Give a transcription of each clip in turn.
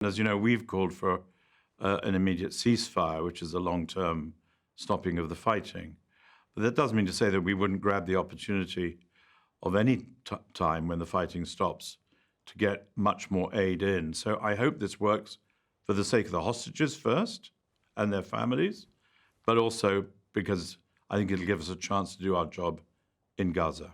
As you know, we've called for an immediate ceasefire, which is a long-term stopping of the fighting. But that doesn't mean to say that we wouldn't grab the opportunity of any time when the fighting stops to get much more aid in. So I hope this works for the sake of the hostages first and their families, but also because I think it'll give us a chance to do our job in Gaza.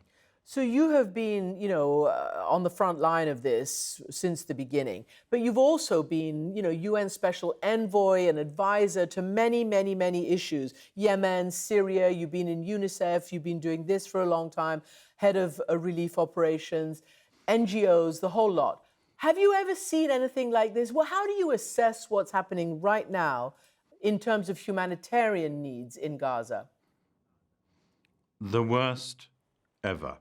So you have been, on the front line of this since the beginning, but you've also been, UN Special Envoy and advisor to many, many, many issues. Yemen, Syria, you've been in UNICEF, you've been doing this for a long time, head of relief operations, NGOs, the whole lot. Have you ever seen anything like this? Well, how do you assess what's happening right now in terms of humanitarian needs in Gaza? The worst ever,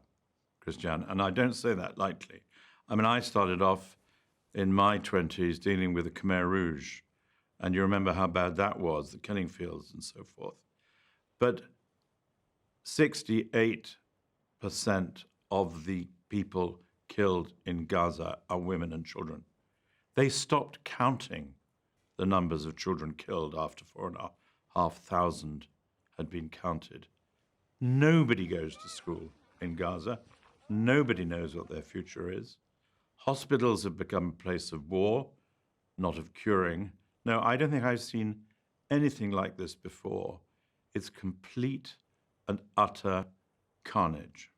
Christian, and I don't say that lightly. I mean, I started off in my 20s dealing with the Khmer Rouge, and you remember how bad that was, the killing fields and so forth. But 68% of the people killed in Gaza are women and children. They stopped counting the numbers of children killed after 4,500 had been counted. Nobody goes to school in Gaza. Nobody knows what their future is. Hospitals have become a place of war, not of curing. No, I don't think I've seen anything like this before. It's complete and utter carnage.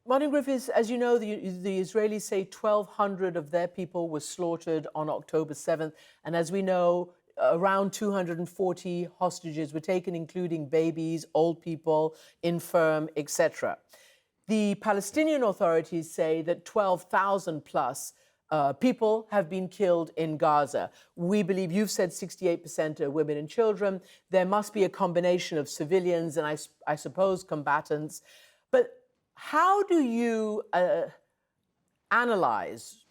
Martin Griffiths, as you know, the Israelis say 1,200 of their people were slaughtered on October 7th. And as we know, around 240 hostages were taken, including babies, old people, infirm, etc. The Palestinian authorities say that 12,000 plus people have been killed in Gaza. We believe, you've said 68% are women and children. There must be a combination of civilians and I suppose combatants. But how do you analyze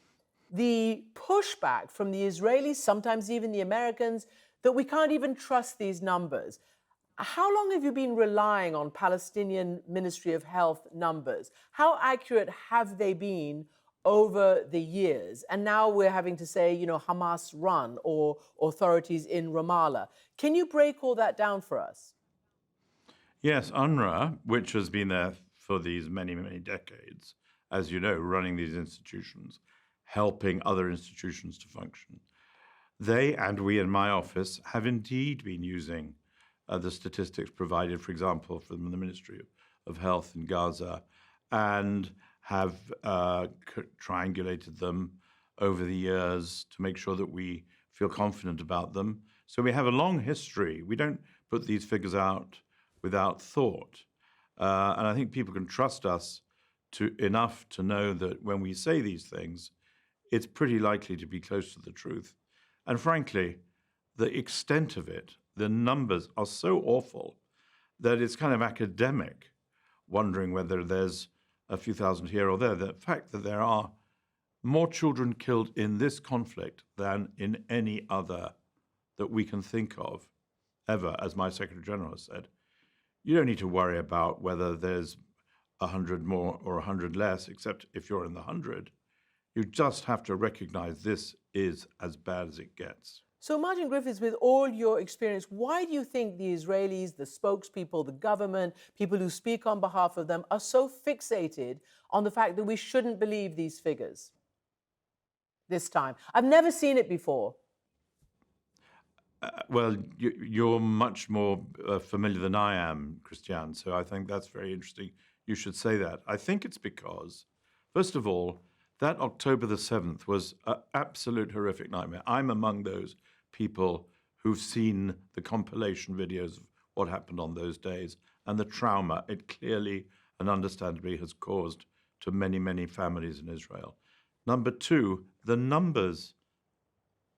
the pushback from the Israelis, sometimes even the Americans, that we can't even trust these numbers? How long have you been relying on Palestinian Ministry of Health numbers? How accurate have they been over the years? And now we're having to say, Hamas run or authorities in Ramallah. Can you break all that down for us? Yes, UNRWA, which has been there for these many, many decades, as you know, running these institutions, helping other institutions to function. They and we in my office have indeed been using the statistics provided, for example, from the Ministry of Health in Gaza, and have triangulated them over the years to make sure that we feel confident about them. So we have a long history. We don't put these figures out without thought. And I think people can trust us enough to know that when we say these things, it's pretty likely to be close to the truth. And frankly, the extent of it, the numbers are so awful that it's kind of academic, wondering whether there's a few thousand here or there. The fact that there are more children killed in this conflict than in any other that we can think of ever, as my Secretary General has said. You don't need to worry about whether there's 100 more or 100 less, except if you're in the 100. You just have to recognize this is as bad as it gets. So, Martin Griffiths, with all your experience, why do you think the Israelis, the spokespeople, the government, people who speak on behalf of them, are so fixated on the fact that we shouldn't believe these figures this time? I've never seen it before. Well, you're much more familiar than I am, Christian, so I think that's very interesting. You should say that. I think it's because, first of all, that October the 7th was an absolute horrific nightmare. I'm among those people who've seen the compilation videos of what happened on those days and the trauma it clearly and understandably has caused to many, many families in Israel. Number two, the numbers,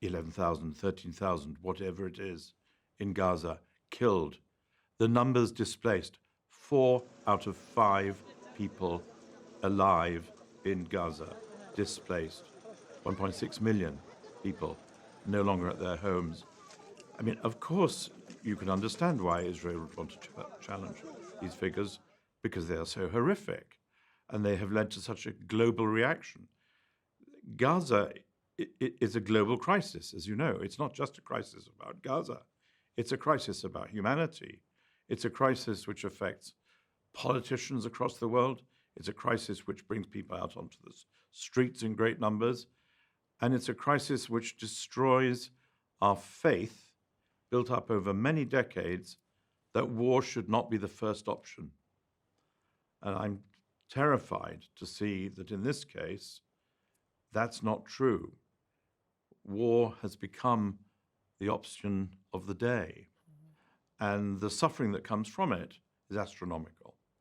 11,000, 13,000, whatever it is, in Gaza, killed. The numbers displaced, 4 out of 5 people alive in Gaza displaced. 1.6 million people no longer at their homes. I mean, of course, you can understand why Israel would want to challenge these figures, because they are so horrific and they have led to such a global reaction. Gaza is a global crisis, as you know. It's not just a crisis about Gaza. It's a crisis about humanity. It's a crisis which affects politicians across the world. It's a crisis which brings people out onto the streets in great numbers. And it's a crisis which destroys our faith, built up over many decades, that war should not be the first option. And I'm terrified to see that in this case, that's not true. War has become the option of the day. And the suffering that comes from it is astronomical.